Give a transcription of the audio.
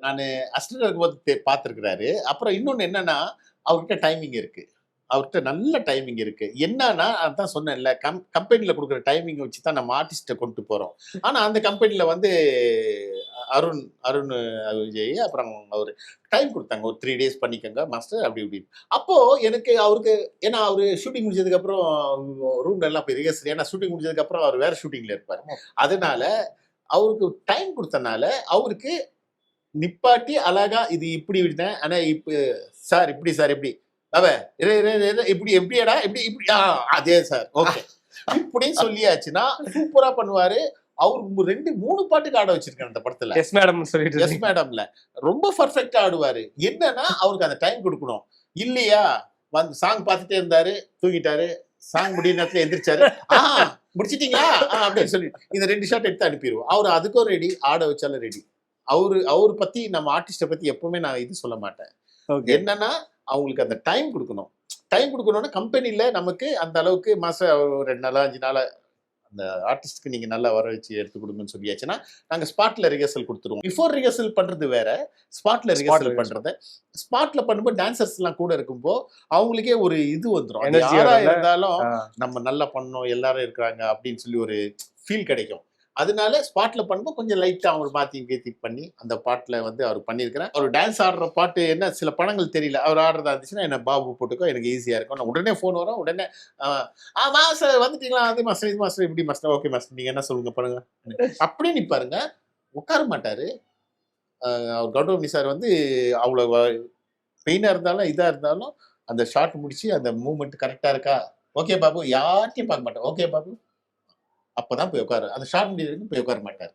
நானு அசிஸ்டன்ட் இருக்கும்போது பார்த்துருக்கிறாரு. அப்புறம் இன்னொன்னு என்னன்னா, அவர்கிட்ட டைமிங் இருக்கு. அவர்ட்ட நல்ல டைமிங் இருக்கு. என்னன்னா, அதான் சொன்னேன்ல, கம்பெனில குடுக்குற டைமிங்க வச்சு தான் நம்ம ஆர்டிஸ்ட்ட கொண்டு போறோம். ஆனா அந்த கம்பெனில வந்து அருண் அருண் விஜய் அப்புறம் அவரு டைம் குடுத்தாங்க. ஒரு 3 டேஸ் பண்ணிக்கங்க மாஸ்டர் அப்படி இப்படின்னு. அப்போ எனக்கு அவருக்கு ஏன்னா அவரு ஷூட்டிங் முடிஞ்சதுக்கு அப்புறம் ரூம்ல எல்லாம் போய் ரிஹர்சல் ஏன்னா ஷூட்டிங் முடிஞ்சதுக்கு அப்புறம் அவர் வேற ஷூட்டிங்ல இருப்பாரு. அதனால அவருக்கு டைம் குடுத்தனால அவருக்கு நிப்பாட்டி அழகா இது இப்படி விட்டேன். ஆனா சார் இப்படி சார் இப்படி. அவ இரு, இரு, இரு, இரு, இப்படி எப்படியாடா இப்படி இப்படி அதே சார் ஓகே இப்படின்னு சொல்லியாச்சுன்னா சூப்பரா பண்ணுவாரு. அவரு 2, 3 பாட்டுக்கு ஆட வச்சிருக்கேன் அந்த படத்துல. எஸ் மேடம் சொல்லிட்டு எஸ் மேடம்ல ரொம்ப பர்ஃபெக்டா ஆடுவாரு. என்னன்னா அவருக்கு அந்த டைம் கொடுக்கணும். இல்லையா வந்து சாங் பார்த்துட்டே இருந்தாரு, தூங்கிட்டாரு. சாங் முடிய நேரத்துல எந்திரிச்சாரு. முடிச்சிட்டீங்களா அப்படின்னு சொல்லி இந்த 2 ஷாட் எடுத்து அனுப்பிடுவோம். அவரு அதுக்கும் ரெடி, ஆட வச்சாலும் ரெடி. அவரு பத்தி நம்ம ஆர்டிஸ்ட பத்தி எப்பவுமே நான் இது சொல்ல மாட்டேன். என்னன்னா அவங்களுக்கு அந்த டைம் கொடுக்கணும். டைம் கொடுக்கணும்னா கம்பெனில நமக்கு அந்த அளவுக்கு மாசம் 2 நாளா 5 நாளா அந்த ஆர்டிஸ்ட்க்கு நீங்க நல்லா வர வச்சு எடுத்து கொடுங்கன்னு சொல்லியாச்சுன்னா நாங்க ஸ்பாட்ல ரிஹர்சல் கொடுத்துருவோம். பிஃபோர் ரிஹர்சல் பண்றது வேற, ஸ்பாட்ல ரிஹர்சல் பண்றது. ஸ்பாட்ல பண்ணும்போது டான்சர்ஸ் எல்லாம் கூட இருக்கும்போ அவங்களுக்கே ஒரு இது வந்துடும். யாரா இருந்தாலும் நம்ம நல்லா பண்ணோம், எல்லாரும் இருக்கிறாங்க அப்படின்னு சொல்லி ஒரு ஃபீல் கிடைக்கும். அதனால ஸ்பாட்ல பண்ணும்போது கொஞ்சம் லைட்டா அவங்க மாத்தி கேத்தி பண்ணி அந்த பாட்டுல வந்து அவர் பண்ணியிருக்கிறேன். அவர் டான்ஸ் ஆடுற பாட்டு என்ன சில படங்கள் தெரியல. அவர் ஆடுறதா இருந்துச்சுன்னா என்ன பாபு போட்டுக்கோ எனக்கு ஈஸியா இருக்கும். நான் உடனே ஃபோன் வரும். உடனே மாஸ்டர் வந்துட்டீங்களா? அது மாஸ்டர் இது மாஸ்டர் இப்படி மாஸ்டர் ஓகே மாஸ்டர் நீங்க என்ன சொல்லுங்க பண்ணுங்க அப்படியே நிப்பாருங்க. உட்கார மாட்டாரு. அவர் கௌதமி சார் வந்து அவ்வளவு பெயினா இருந்தாலும் இதா இருந்தாலும் அந்த ஷாட் முடிச்சு அந்த மூவ்மெண்ட் கரெக்டா இருக்கா ஓகே பாபு யார்ட்டையும் பார்க்க மாட்டேன். ஓகே பாபு அப்பதான் போய் உட்காரு. அந்த ஷார்ட் முடிய வரைக்கும் போய் உட்கார மாட்டார்.